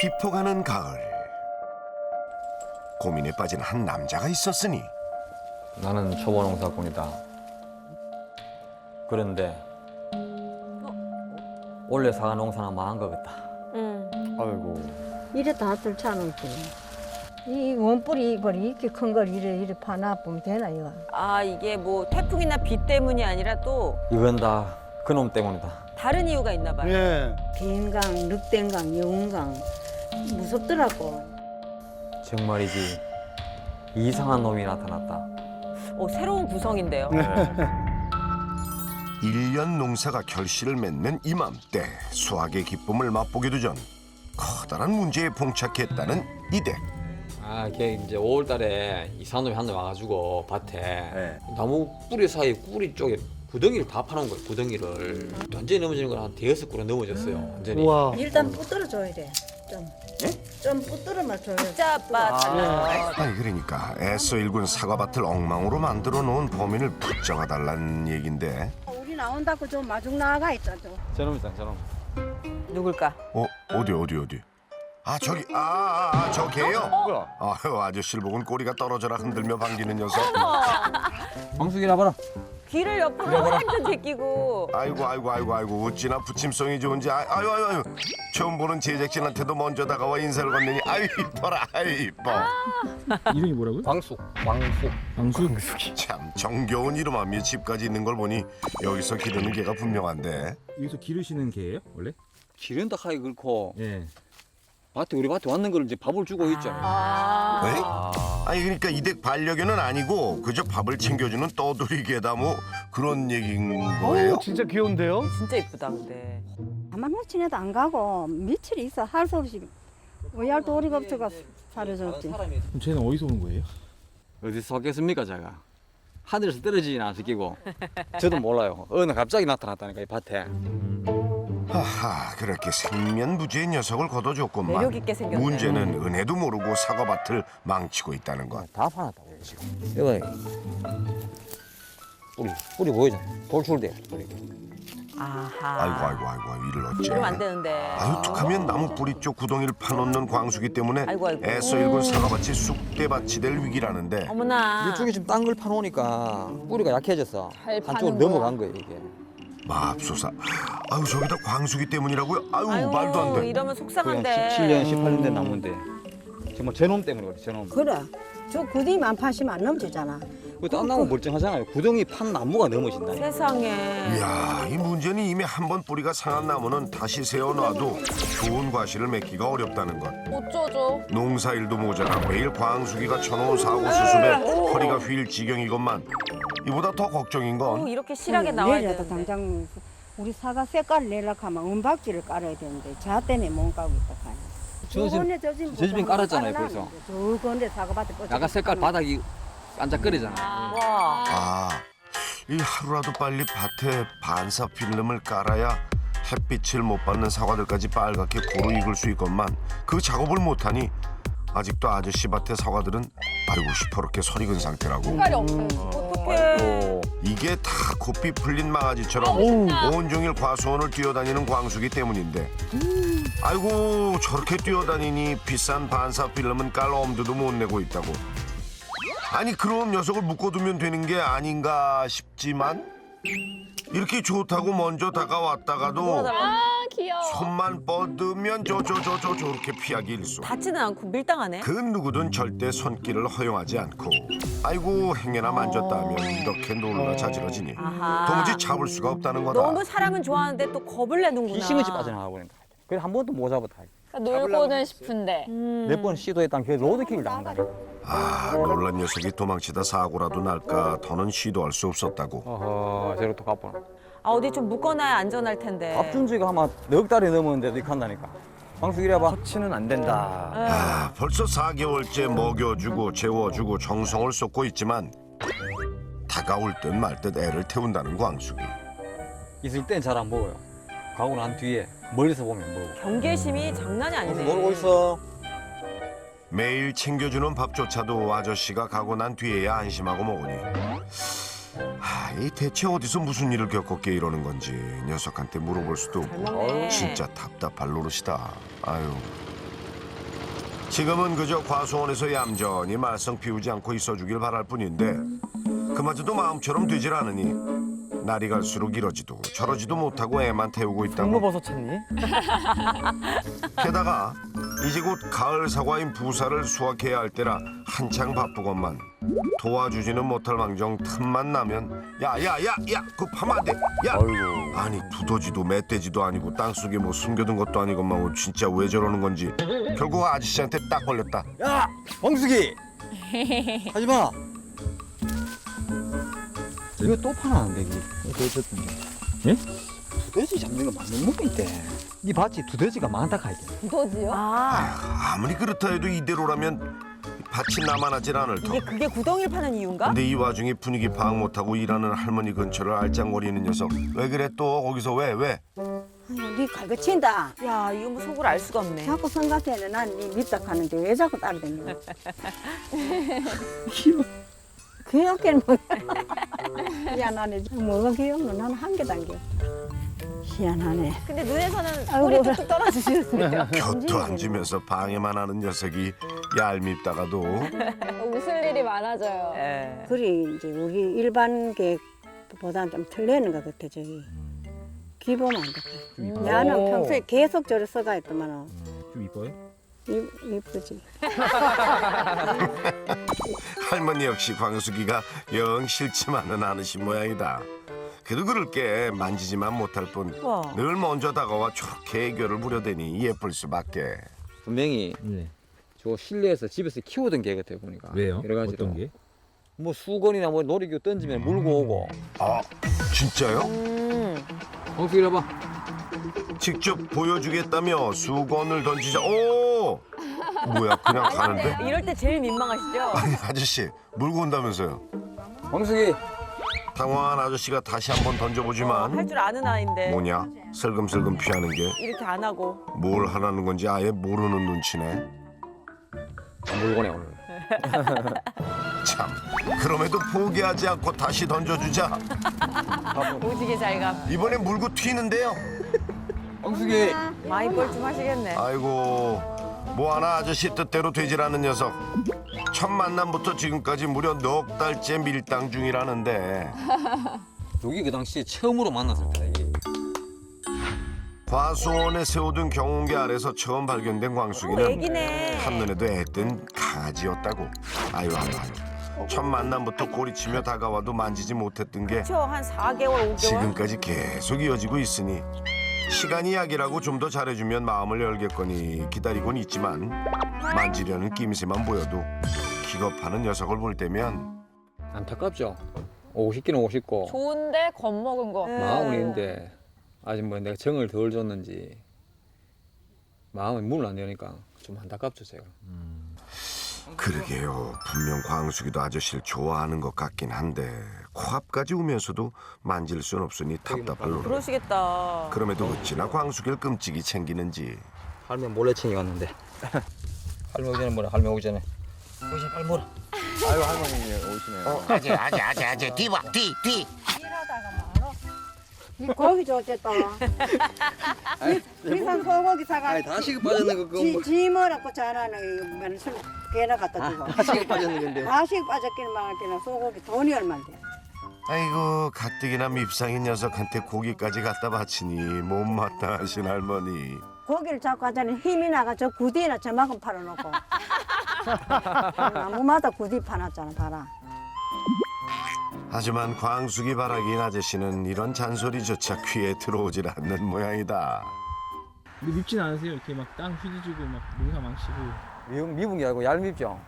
깊어가는 가을. 고민에 빠진 한 남자가 있었으니 나는 초보 농사꾼이다. 그런데 원래 사과 농사는 망한 것 같다. 아이고. 이래 다 뚫쳐놓을게. 이 원뿔이 이렇게 큰 걸 이래 파나 보면 되나 이거? 아, 이게 뭐 태풍이나 비 때문이 아니라 또 이건 다 그놈 때문이다. 다른 이유가 있나 봐요. 예. 비인강, 늑대강, 여운강 무섭더라고. 정말이지 이상한 놈이 나타났다. 새로운 구성인데요. 1년 농사가 결실을 맺는 이맘때 수확의 기쁨을 맛보기도 전 커다란 문제에 봉착했다는 이댁. 아, 걔 이제 5월 달에 이상한 놈이 한 놈 와가지고 밭에 나무 뿌리 사이 뿌리 쪽에 구덩이를 다 파놓은 거예요. 구덩이를 완전히 넘어지는 걸 한 대여섯 그루 넘어졌어요. 완전히. 우와. 일단 뿌들어 줘야 돼. 좀 뿌들어만 줘야 돼. 진짜 아빠. 아니 그러니까 애써 일군 사과밭을 엉망으로 만들어 놓은 범인을 붙잡아 달라는 얘긴데. 우리 나온다고 좀 마중 나가 있다 좀. 저놈이다, 저놈. 누굴까? 어디? 아 저기 저 개요? 아유 아저씨를 보곤 꼬리가 떨어져라 흔들며 반기는 녀석. 광숙이라 봐라. 귀를 옆으로 완전 제끼고. 아이고 어찌나 부침성이 좋은지 아유 처음 보는 제작진한테도 먼저 다가와 인사를 건네니 아유 이뻐라 아유 이뻐. 이름이 뭐라고요? 광숙. 광수? 참 정겨운 이름하며 집까지 있는 걸 보니 여기서 기르는 개가 분명한데. 여기서 기르시는 개예요, 원래? 기른다 하기 그렇고 예. 우리 밭에 왔는 걸 이제 밥을 주고 있잖아요. 네? 아니 그러니까 이댁 반려견은 아니고 그저 밥을 챙겨주는 떠돌이 개다 뭐 그런 얘기인 거예요? 진짜 귀여운데요? 진짜 이쁘다, 근데. 가만 놓친 애도 안 가고 며칠이 있어 할 수 없이 의얄도 어리가 없어가 사려졌지. 그럼 쟤는 어디서 오는 거예요? 어디서 왔겠습니까, 제가? 하늘에서 떨어지진 않았기고. 저도 몰라요. 어느 날 갑자기 나타났다니까, 이 밭에. 하하 그렇게 생면부지의 녀석을 걷어줬건만 매력 있게 생겼네. 문제는 은혜도 모르고 사과밭을 망치고 있다는 것. 다 파놨다, 지금. 이거 뿌리 보이잖아. 돌출돼, 뿌리. 아하. 아이고 이를 어째. 이러면 안 되는데. 아유 툭하면 나무 뿌리 쪽 구덩이를 파놓는 광수기 때문에 아이고. 애써 일군 사과밭이 쑥대밭이 될 위기라는데. 어머나. 이쪽에 지금 딴 걸 파놓으니까 뿌리가 약해졌어. 잘 한쪽으로 파는 넘어간 거예요, 이게. 맙소사. 아유 저기다 광수기 때문이라고요? 아유 말도 안 돼. 이러면 속상한데. 17년, 18년 된 나무인데. 정말 저놈 때문에 그래, 저놈. 그래. 저 구덩이만 파시면 안 넘치잖아. 딴 나무 멀쩡하잖아요. 구덩이 판 나무가 넘어진다. 세상에. 이야 이 문제는 이미 한 번 뿌리가 상한 나무는 다시 세워놔도 좋은 과실을 맺기가 어렵다는 것. 어쩌죠? 농사일도 모자라 매일 광수기가 쳐놓은 사고 수습에 허리가 휠 지경이건만 이보다 더 걱정인 건 이렇게 실하게 나와야 내일이라도 되는데. 당장 우리 사과 색깔을 내려고 하면 은박지를 깔아야 되는데 자 때문에 못 까고 있다 카니. 저 집엔 깔았잖아요, 벌써. 저건데 사과밭에 약간 색깔 바닥이 반짝거리잖아. 와. 이 하루라도 빨리 밭에 반사 필름을 깔아야 햇빛을 못 받는 사과들까지 빨갛게 고루 익을 수 있건만 그 작업을 못하니 아직도 아저씨 밭의 사과들은 아이고 시퍼렇게 설익은 상태라고. 색깔이 없어요. 어떡해. 이게 다 고삐 풀린 망아지처럼 온종일 과수원을 뛰어다니는 광수기 때문인데 아이고 저렇게 뛰어다니니 비싼 반사 필름은 깔 엄두도 못 내고 있다고. 아니 그럼 녀석을 묶어두면 되는 게 아닌가 싶지만 이렇게 좋다고 먼저 다가왔다가도 손만 뻗으면 저렇게 피하기 일쑤. 닿지는 않고 밀당하네. 그 누구든 절대 손길을 허용하지 않고 아이고 행여나 만졌다면 이렇게 놀라 자지러지니 아하. 도무지 잡을 수가 없다는 거다. 너무 사람은 좋아하는데 또 겁을 내는구나. 기심없이 빠져나가 버린다. 그래 한 번도 못 잡았다. 놀고는 싶은데. 몇 번 시도했다면 걔 로드킬을 당한다. 아 놀란 녀석이 도망치다 사고라도 날까 더는 시도할 수 없었다고. 어허, 저렇게 또 갚아. 어디 좀 묶어놔야 안전할 텐데. 값준 지가 아마 넉 달이 넘었는데도 이렇게 한다니까. 방수 이래 봐. 터치는 안 된다. 아 벌써 4개월째 먹여주고 재워주고 정성을 쏟고 있지만 다가올 듯 말 듯 애를 태운다는 광숙이. 있을 땐 잘 안 먹어요. 가고 난 뒤에 멀리서 보면 먹어. 경계심이 장난이 아니네. 놀고 있어. 매일 챙겨주는 밥조차도 아저씨가 가고 난 뒤에야 안심하고 먹으니 이 대체 어디서 무슨 일을 겪었기에 이러는 건지 녀석한테 물어볼 수도 없고 진짜 답답할 노릇이다. 아유. 지금은 그저 과수원에서 얌전히 말썽 피우지 않고 있어주길 바랄 뿐인데 그마저도 마음처럼 되질 않으니 날이 갈수록 이러지도 저러지도 못하고 애만 태우고 있다고. 홍로버섯 찾니? 게다가 이제 곧 가을 사과인 부사를 수확해야 할 때라 한창 바쁘건만 도와주지는 못할 망정 틈만 나면 야야야야 그거 파면 안 돼. 야 아이고. 아니 두더지도 멧돼지도 아니고 땅속에 뭐 숨겨둔 것도 아니고만 뭐 진짜 왜 저러는 건지 결국 아저씨한테 딱 걸렸다. 야, 광숙이. 하지 마. 이거 또 파나는데 이거. 예? 두더지 잡는 거 맞는 놈인데. 니 봤지? 두더지가 많다 카이데 두더지요? 아, 아무리 그렇다 해도 이대로라면 밭이 남아나질 않을 터. 그게 구덩이를 파는 이유인가? 근데 이 와중에 분위기 파악 못하고 일하는 할머니 근처를 알짱거리는 녀석. 왜 그래 또 거기서 왜? 아유, 네 갈거친다. 야, 이거 뭐 속을 알 수가 없네. 자꾸 생각해는 난네 밉다 하는데 왜 자꾸 따라다니냐. 귀엽게는 뭐. 희한하네. 뭐가 귀엽노? 나는 한 개도 안 귀엽. 희한하네. 근데 눈에서는 아이고. 꿀이 뚝뚝 떨어지시는데요. 곁도 앉으면서 방해만 하는 녀석이 얄밉다가도 웃을 일이 많아져요. 예. 그리 이제 우리 일반 객보다는 좀 틀리는 것 같아 저기. 기보면 안 돼. 나는 평소에 계속 저를 써가 있더만 좀 이뻐요? 이쁘지. 할머니 역시 광숙이가 영 싫지만은 않으신 모양이다. 그래도 그럴 게 만지지만 못할 뿐 우와. 늘 먼저 다가와 좋게 애교를 부려대니 예쁠 수밖에. 분명히 네. 저 실내에서 집에서 키우던 개 같아요 보니까. 왜요? 여러 가지로. 어떤 게? 뭐 수건이나 뭐 놀이기구 던지면 물고 오고. 아 진짜요? 광수 이리 와봐. 직접 보여주겠다며 수건을 던지자. 오 뭐야 그냥 가는데? 이럴 때 제일 민망하시죠? 아니 아저씨 물고 온다면서요. 광숙이. 당황한 아저씨가 다시 한번 던져보지만 할 줄 아는 아이인데 뭐냐 슬금슬금 피하는 게 뭘 이렇게 안 하고. 하라는 건지 아예 모르는 눈치네. 물고네 오늘. 참 그럼에도 포기하지 않고 다시 던져주자. 오지게 잘 가. 이번에 물고 튀는데요. 광숙이. 많이 뻘쭘하시겠네. 아이고 뭐 하나 아저씨 뜻대로 되질 않는 녀석. 첫 만남부터 지금까지 무려 넉 달째 밀당 중이라는데 여기 그 당시에 처음으로 만났을 때 이게. 과수원에 세워둔 경운계 아래서 처음 발견된 광숙이는 애기네. 한눈에도 애뜬 강아지였다고. 아유 첫 만남부터 꼬리치며 다가와도 만지지 못했던 게 그쵸, 한 4개월, 5개월. 지금까지 계속 이어지고 있으니 시간이 약이라고 좀 더 잘해주면 마음을 열겠거니 기다리곤 있지만 만지려는 낌새만 보여도 기겁하는 녀석을 볼 때면 안타깝죠. 오고 싶기는 오고 싶고 좋은데 겁먹은 거. 네. 마음은 있는데 아직 뭐 내가 정을 덜 줬는지 마음이 문을 안 여니까 좀 안타깝죠 제가. 그러게요. 분명 광숙이도 아저씨를 좋아하는 것 같긴 한데 코앞까지 오면서도 만질 순 없으니 답답할 노릇. 그러시겠다. 그럼에도 어찌나 광숙이를 끔찍이 챙기는지. 할머니 몰래 챙겨갔는데 할머니 오기 전에 뭐라 할머니 오기 전에 오지 빨리 뭐라. 아유 할머니 오시네요. 아재 뒤 봐. 뒤. 이 고기 좋겠다. 비싼 소고기 사가. 아니 다 식은 빠졌는 거 그거 지 뭐라고 잘하는 이거 술 개나 갖다 주고. 다 식은 빠졌는 건데. 다시 빠졌기는 말기는 소고기 돈이 얼마인데. 아이고 가뜩이나 밉상인 녀석한테 고기까지 갖다 바치니 못마땅하신 할머니. 고기를 잡고 하자니 힘이 나가 저 구디나 저만큼 팔아놓고. 나무마다 구디 파놨잖아 봐라. 하지만 광숙이 바라긴 아저씨는 이런 잔소리조차 귀에 들어오질 않는 모양이다. 근데 밉진 않으세요? 이렇게 막 땅 휘지고 막 농사 망치고. 미분 게 아니고 얄밉죠.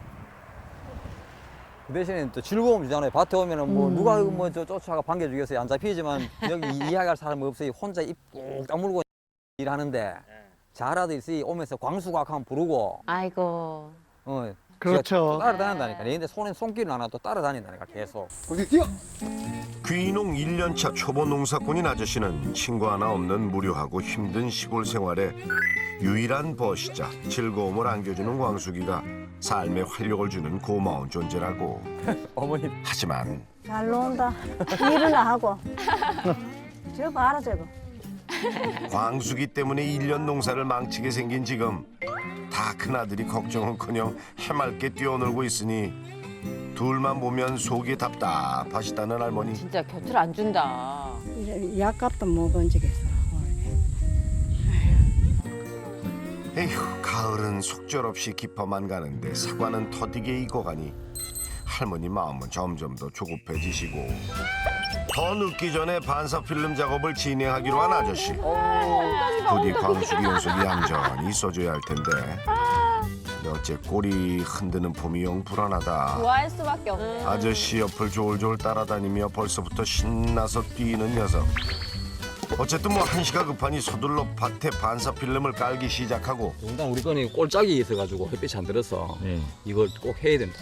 그 대신에 또 즐거움 주잖아요. 밭에 오면은 뭐 누가 뭐 저 쫓아가 반겨주겠어요. 안 잡히지만 여기 이야기할 사람이 없어요. 혼자 입 꾹 다물고 일하는데 잘하듯이 오면서 광수각 한번 부르고 아이고. 그렇죠. 따라다닌다니까. 근데 손길은 안 와도 따라다닌다니까 계속. 어디 뛰어? 귀농 1년차 초보 농사꾼인 아저씨는 친구 하나 없는 무료하고 힘든 시골 생활에 유일한 벗이자 즐거움을 안겨주는 광숙이가 삶에 활력을 주는 고마운 존재라고. 어머니 하지만 잘 논다. 일이나 하고. 저 봐라 저거. 광숙이 때문에 1년 농사를 망치게 생긴 지금 다 큰아들이 걱정은커녕 해맑게 뛰어놀고 있으니 둘만 보면 속이 답답하시다는 할머니. 진짜 곁을 안 준다. 약값도 못 건지겠어. 에휴, 가을은 속절없이 깊어만 가는데 사과는 터디게 익어가니 할머니 마음은 점점 더 조급해지시고 더 늦기 전에 반사필름 작업을 진행하기로 한 아저씨. 부디 광숙이 연속이 얌전히 있어줘야 할 텐데 어째 꼬리 흔드는 폼이 영 불안하다. 좋아할 수밖에 없네. 아저씨 옆을 졸졸 따라다니며 벌써부터 신나서 뛰는 녀석. 어쨌든 뭐 한시가 급하니 서둘러 밭에 반사필름을 깔기 시작하고 일단 우리 거는 꼴짝이 있어가지고 햇빛이 안 들어서 이걸 꼭 해야 된다.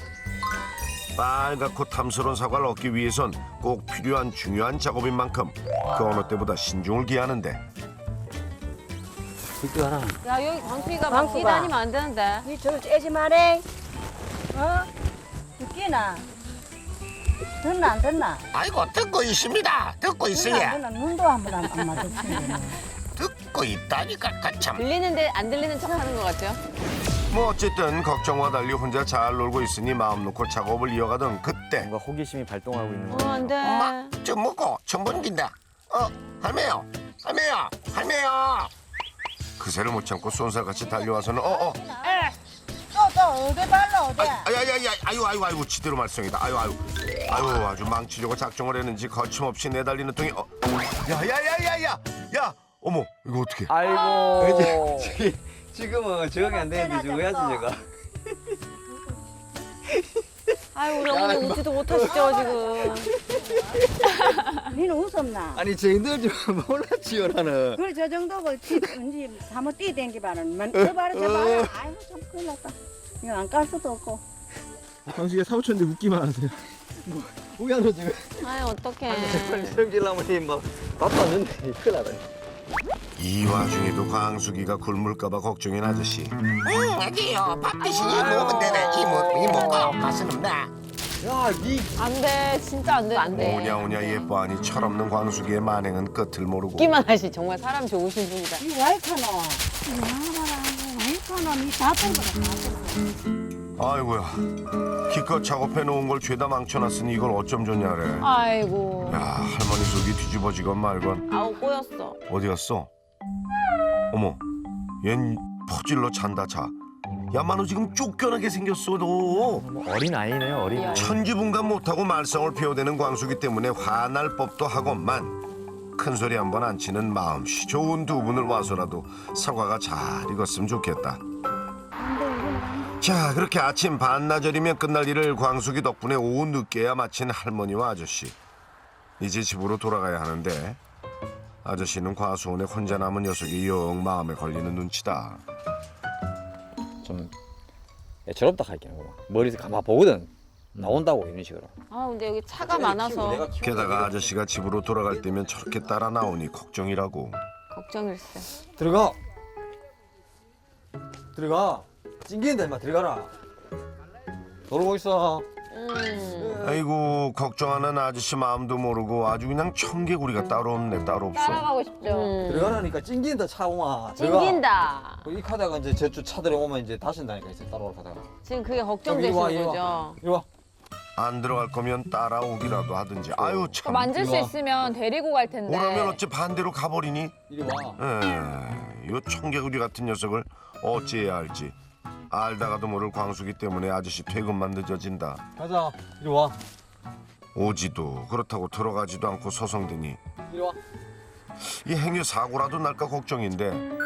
빨갛고 탐스러운 사과를 얻기 위해선 꼭 필요한 중요한 작업인 만큼 그 어느 때보다 신중을 기하는데 그거 하나. 야 여기 광수이가 막 광수가. 뛰다니면 안 되는데. 니저 째지 마래. 듣기나? 듣나 안 듣나? 아이고 듣고 있습니다. 듣고 듣나 안 듣나? 눈도 한번 안 마주치네. 듣고 있다니까 참. 들리는데 안 들리는 척하는 것 같아요. 뭐 어쨌든 걱정과 달리 혼자 잘 놀고 있으니 마음 놓고 작업을 이어가던 그때 뭔가 호기심이 발동하고 있는 안 돼. 엄마 저 먹고 전번긴다. 할매요 할매요. 그새를 못 참고 쏜살같이 달려와서는 또 어디 발라 어디? 아유 지대로 말썽이다. 아유 아주 망치려고 작정을 했는지 거침없이 내달리는 통이 야 어머 이거 어떻게? 아이고. 지금은 적응이 안 되는데 지금 해야지 제가. 아유 우리 어머니 웃지도 못하시죠 지금. 니는 웃었나? 아니 저희들 좀 몰랐지요 나는. 그래 저 정도고 언제 한번 뛰댕기봐는 저 봐라 아이고 참 큰일 났다. 이거 안 깔 수도 없고. 광수이가 사무쳤는데 웃기만 하세요. 우연으로 지금 아유 어떡해. 성질나무니 막 밥도 안 줬는데 큰일 나다. 이 와중에도 광숙이가 굶을까봐 걱정인 아저씨. 아니요 밥 대신 이 먹으면 되네. 이 먹고 맛은 없나? 야, 니 안 돼. 진짜 안 돼. 안 돼. 오냐오냐 예뻐하니 철없는 광숙이의 만행은 끝을 모르고 웃기만 하시. 정말 사람 좋으신 분이다. 이 와이카노. 와이카노 니 잡은 거다. 아이고야 기껏 작업해 놓은 걸 죄다 망쳐놨으니 이걸 어쩜 좋냐래. 아이고. 야 할머니 속이 뒤집어지건 말건. 아우 꼬였어. 어디 갔어? 어머 얜 퍼질러 잔다 자. 야마 너 지금 쫓겨나게 생겼어 너. 어린 아이네요, 어린 아이. 천지분간 못하고 말썽을 피워대는 광숙이 때문에 화날 법도 하건만 큰소리 한 번 안 치는 마음씨 좋은 두 분을 와서라도 사과가 잘 익었으면 좋겠다. 자 그렇게 아침 반나절이면 끝날 일을 광숙이 덕분에 오후 늦게야 마친 할머니와 아저씨. 이제 집으로 돌아가야 하는데 아저씨는 과수원에 혼자 남은 녀석이 영 마음에 걸리는 눈치다. 좀 애처롭다 할게. 머리에서 가만 보거든. 나온다고 이런 식으로. 아 근데 여기 차가 많아서 게다가 아저씨가 집으로 돌아갈 때면 저렇게 따라 나오니 걱정이라고. 걱정일세. 들어가. 찡기는데 임마 들어가라. 놀고 있어. 아이고 걱정하는 아저씨 마음도 모르고 아주 그냥 청개구리가 따로 없네 따로 없어. 따라가고 싶죠. 들어가라니까 찡긴다 차 오마. 찡긴다. 이 카다가 이제 저쪽 차들이 오면 이제 다신다니까 이제 따라오러 가다가. 지금 그게 이리 와, 걱정되시는 이리 와. 거죠. 이리 와. 안 들어갈 거면 따라오기라도 하든지. 아유 참. 만질 수 이리 와. 있으면 데리고 갈 텐데. 오라면 어째 반대로 가버리니? 이리 와. 요 청개구리 같은 녀석을 어찌해야 할지 알다가도 모를 광숙이 때문에 아저씨 퇴근만 늦어진다. 가자. 이리 와. 오지도 그렇다고 들어가지도 않고 서성대니 이리 와. 이 행여 사고라도 날까 걱정인데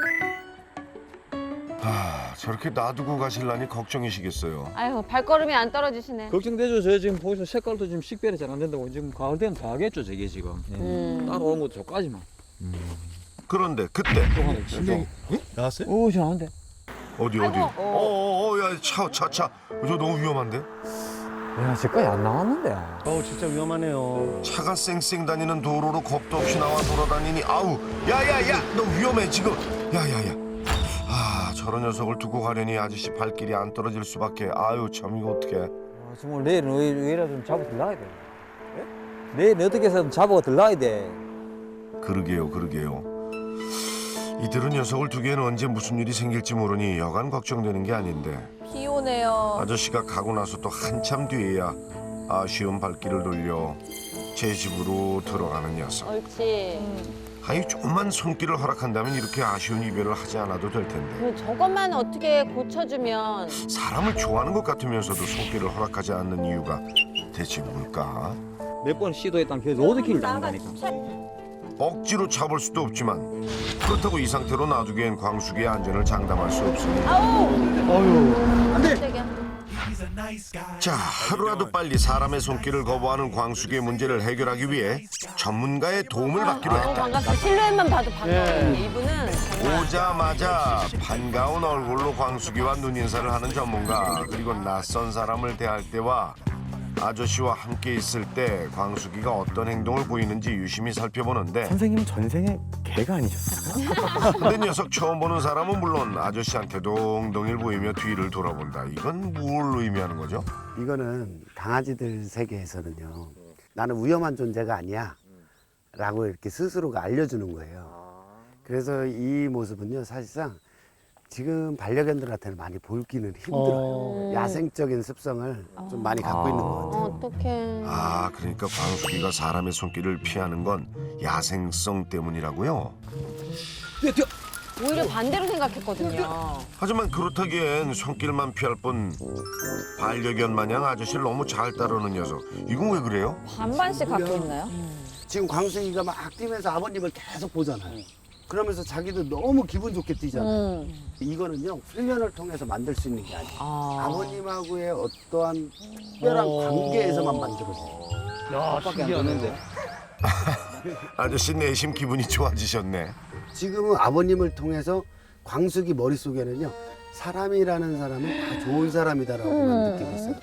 저렇게 놔두고 가실라니 걱정이시겠어요. 아유 발걸음이 안 떨어지시네. 걱정되죠. 저 지금 보이서 색깔도 지금 식별이 잘 안 된다고 지금 가을 되면 다 하겠죠 저게 지금. 따라오는 것도 저까지만. 그런데 그때 나왔어요? 오 시원한데. 어디 야 차 저 너무 위험한데? 야 저까지 안 나왔는데. 진짜 위험하네요. 차가 쌩쌩 다니는 도로로 겁도 없이 나와 돌아다니니 아우 야야야 너 위험해 지금 야야야 저런 녀석을 두고 가려니 아저씨 발길이 안 떨어질 수밖에. 아유 참 이거 어떡해. 정말 내일은 의외라 좀 잡아 들라야 돼. 내일 어떻게 해서든 잡아 들라야 돼. 그러게요. 이들은 녀석을 두기에는 언제 무슨 일이 생길지 모르니 여간 걱정되는 게 아닌데 비 오네요. 아저씨가 가고 나서 또 한참 뒤에야 아쉬운 발길을 돌려 제 집으로 들어가는 녀석. 옳지. 아니 조금만 손길을 허락한다면 이렇게 아쉬운 이별을 하지 않아도 될 텐데 그 저것만 어떻게 고쳐주면 사람을 좋아하는 것 같으면서도 손길을 허락하지 않는 이유가 대체 뭘까? 몇 번 시도했다면 계속 로드킬을 당한다니까. 억지로 잡을 수도 없지만 그렇다고 이 상태로 놔두기엔 광숙이의 안전을 장담할 수 없으니 어휴, 안 돼. 깜짝이야. 자 하루라도 빨리 사람의 손길을 거부하는 광숙의 문제를 해결하기 위해 전문가의 도움을 받기로 너무 했다. 반갑다. 실루엣만 봐도 반가워요. 이분은 정말 오자마자 반가운 얼굴로 광숙이와 눈인사를 하는 전문가 그리고 낯선 사람을 대할 때와 아저씨와 함께 있을 때 광숙이가 어떤 행동을 보이는지 유심히 살펴보는데 선생님은 전생에 개가 아니셨어요? 근데 녀석 처음 보는 사람은 물론 아저씨한테도 엉덩이를 보이며 뒤를 돌아본다. 이건 뭘 의미하는 거죠? 이거는 강아지들 세계에서는요. 나는 위험한 존재가 아니야. 라고 이렇게 스스로가 알려주는 거예요. 그래서 이 모습은요, 사실상 지금 반려견들한테는 많이 보기는 힘들어요. 야생적인 습성을 좀 많이 갖고 있는 것 같아요. 어떡해. 아 그러니까 광숙이가 사람의 손길을 피하는 건 야생성 때문이라고요? 오히려 반대로 생각했거든요. 하지만 그렇다기엔 손길만 피할 뿐 반려견 마냥 아저씨를 너무 잘 따르는 녀석. 이건 왜 그래요? 반반씩 갖고 있나요? 지금 광숙이가 막 뛰면서 아버님을 계속 보잖아요. 그러면서 자기도 너무 기분 좋게 뛰잖아요. 이거는요, 훈련을 통해서 만들 수 있는 게 아니에요. 아버님하고의 어떠한 특별한 관계에서만 만들어져요. 야, 신기하는데. 아저씨 내심 기분이 좋아지셨네. 지금은 아버님을 통해서 광숙이 머릿속에는요, 사람이라는 사람은 다 좋은 사람이다라고만 느끼고 있어요.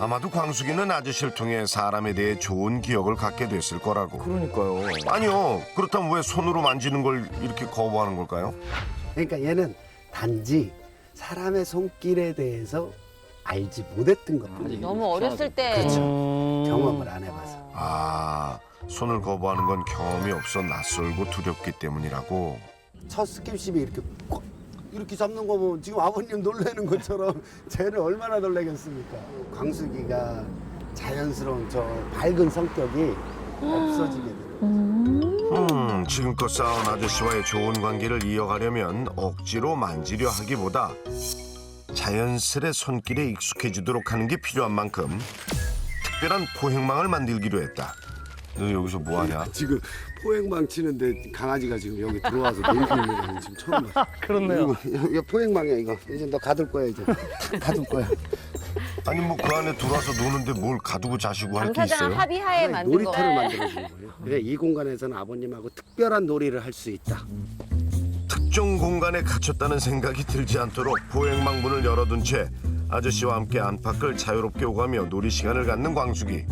아마도 광숙이는 아저씨를 통해 사람에 대해 좋은 기억을 갖게 됐을 거라고. 그러니까요. 아니요. 그렇다면 왜 손으로 만지는 걸 이렇게 거부하는 걸까요? 그러니까 얘는 단지 사람의 손길에 대해서 알지 못했던 것뿐이에요. 너무 어렸을 때 그렇죠. 경험을 안 해봐서. 아, 손을 거부하는 건 경험이 없어 낯설고 두렵기 때문이라고. 첫 스킨십이 이렇게 꽉 이렇게 잡는 거 보면 지금 아버님 놀라는 것처럼 쟤를 얼마나 놀라겠습니까? 광숙이가 자연스러운 저 밝은 성격이 없어지게 돼요. 지금껏 쌓은 아저씨와의 좋은 관계를 이어가려면 억지로 만지려 하기보다 자연스레 손길에 익숙해지도록 하는 게 필요한 만큼 특별한 포획망을 만들기로 했다. 너 여기서 뭐 하냐? 지금 포획망 치는데 강아지가 지금 여기 들어와서 놀리는 거 지금 처음 봤어. 그렇네요. 이거 포획망이야 이거. 이제 너 가둘 거야 이제. 가둘 거야. 아니 뭐 그 안에 들어와서 노는데 뭘 가두고 자시고 할 게 당사자랑 있어요? 합의하에 만든 거. 놀이터를 만들어주는 거예요. 그래 이 공간에서는 아버님하고 특별한 놀이를 할 수 있다. 특정 공간에 갇혔다는 생각이 들지 않도록 포획망 문을 열어둔 채 아저씨와 함께 안팎을 자유롭게 오가며 놀이 시간을 갖는 광숙이.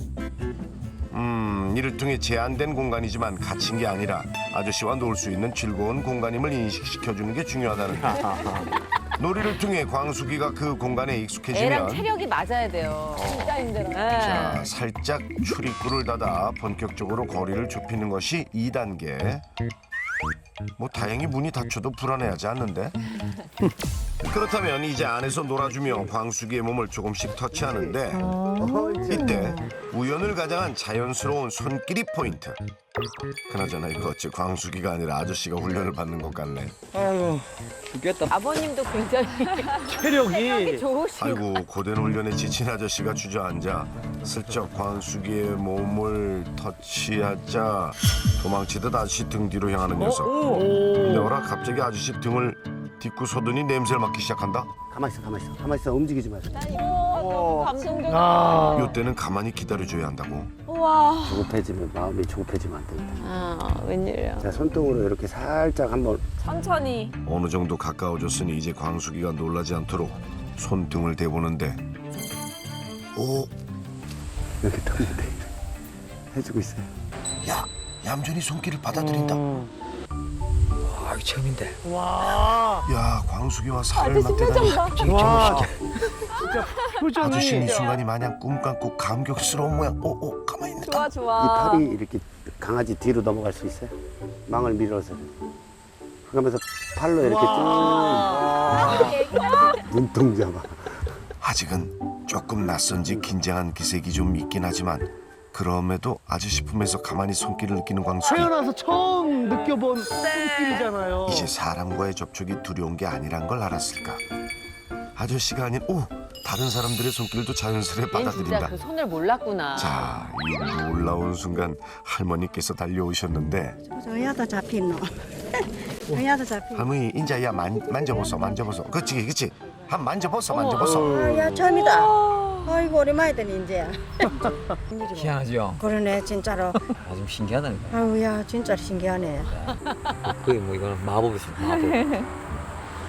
이를 통해 제한된 공간이지만 갇힌 게 아니라 아저씨와 놀 수 있는 즐거운 공간임을 인식시켜주는 게 중요하다는 거. 놀이를 통해 광숙이가 그 공간에 애랑 익숙해지면 체력이 맞아야 돼요. 진짜 힘들어요. 자, 살짝 출입구를 닫아 본격적으로 거리를 좁히는 것이 2단계. 뭐 다행히 문이 닫혀도 불안해하지 않는데? 그렇다면 이제 안에서 놀아주며 광숙이의 몸을 조금씩 터치하는데 이때 우연을 가장한 자연스러운 손길이 포인트. 그나저나 이거 어째 광숙이가 아니라 아저씨가 훈련을 받는 것 같네. 아유, 죽겠다. 아버님도 굉장히 체력이. 좋으시고. 아이고 고된 훈련에 지친 아저씨가 주저앉아 슬쩍 광숙이의 몸을 터치하자 도망치듯 아저씨 등 뒤로 향하는 녀석. 근데 어라 갑자기 아저씨 등을 딛고 서더니 냄새를 맡기 시작한다. 가만 있어, 가만 있어, 가만 있어. 움직이지 마세요. 너무 감동적. 아, 이때는 가만히 기다려줘야 한다고. 우와. 조급해지면 마음이 조급해지면 안 된다. 아, 웬일이야. 자 손등으로 이렇게 살짝 한번. 천천히. 어느 정도 가까워졌으니 이제 광숙이가 놀라지 않도록 손등을 대보는데 오, 이렇게 떴는데 해주고 있어요. 야, 얌전히 손길을 받아들인다. 아, 이거 처음인데. 와, 야, 광숙이와 살을 아저씨 표정 맞대다니. 봐. 와, 진짜 표정이. 아저씨는 이 순간이 마냥 꿈 감고 감격스러운 모양. 오, 가만히 있네. 좋아 이 좋아. 팔이 이렇게 강아지 뒤로 넘어갈 수 있어요? 망을 밀어서. 그러면서 팔로 이렇게 쭉 눈동자 막. 아직은 조금 낯선지 긴장한 기색이 좀 있긴 하지만 그럼에도 아저씨 품에서 가만히 손길을 느끼는 광숙이 태어나서 처음 느껴본 손길이잖아요. 이제 사람과의 접촉이 두려운 게 아니란 걸 알았을까. 아저씨가 아닌 다른 사람들의 손길도 자연스레 얜 진짜 받아들인다. 그 손을 몰랐구나. 자, 이 놀라운 순간 할머니께서 달려오셨는데 어야도 잡힌 놈. 어야도 잡힌. 할머니 인자야 만져보소. 그치. 한 만져보소. 야 처음이다. 아이고 오랜만이더니 이제야. 희한하죠. 그러네 진짜로. 아주 신기하다는 거. 아우야 진짜 신기하네. 거의 뭐 이거는 마법이죠. 마법.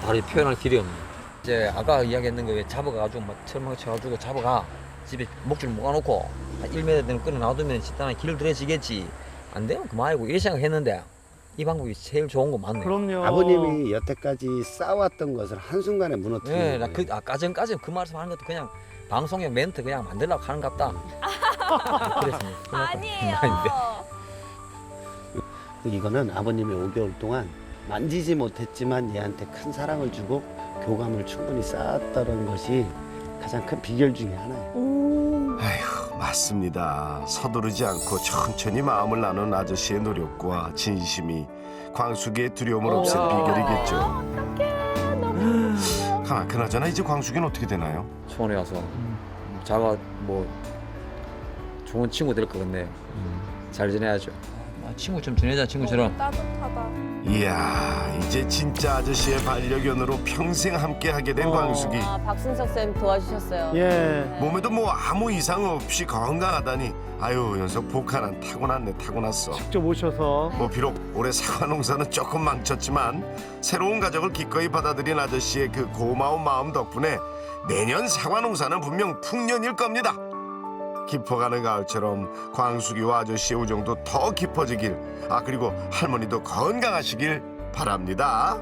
다리 표현할 길이 없네. 이제 아까 이야기했는 거에 잡아가지고 막 철망 쳐가지고 잡아가 집에 목줄 묶어놓고 한 1m 되는 끈을 놔두면 집단에 길 들어지겠지. 안 되면 그만이고 이 생각했는데 이 방법이 제일 좋은 거 맞네. 그럼요. 아버님이 여태까지 쌓아왔던 것을 한순간에 무너뜨리는 네, 거예요. 나 아까 전까지 그 말씀 하는 것도 그냥 방송용 멘트 그냥 만들려고 하는 갑다. 그랬습니다. 아니에요. 이거는 아버님이 5개월 동안 만지지 못했지만 얘한테 큰 사랑을 주고 교감을 충분히 쌓았다는 것이 가장 큰 비결 중에 하나예요. 아휴, 맞습니다. 서두르지 않고 천천히 마음을 나눈 아저씨의 노력과 진심이 광숙이의 두려움을 없앤 비결이겠죠. 그나저나 이제 광숙이는 어떻게 되나요? 초원에 와서 자가 뭐 좋은 친구 될 것 같네요. 잘 지내야죠. 친구 좀 지내자 친구처럼. 따뜻하다. 이야, 이제 진짜 아저씨의 반려견으로 평생 함께하게 된 광숙이. 아, 박순석 쌤 도와주셨어요. 예. 몸에도 뭐 아무 이상 없이 건강하다니. 아유, 녀석 복하나 타고났어. 직접 오셔서 뭐 비록 올해 사과 농사는 조금 망쳤지만 새로운 가족을 기꺼이 받아들인 아저씨의 그 고마운 마음 덕분에 내년 사과 농사는 분명 풍년일 겁니다. 깊어가는 가을처럼 광숙이와 아저씨의 우정도 더 깊어지길, 그리고 할머니도 건강하시길 바랍니다.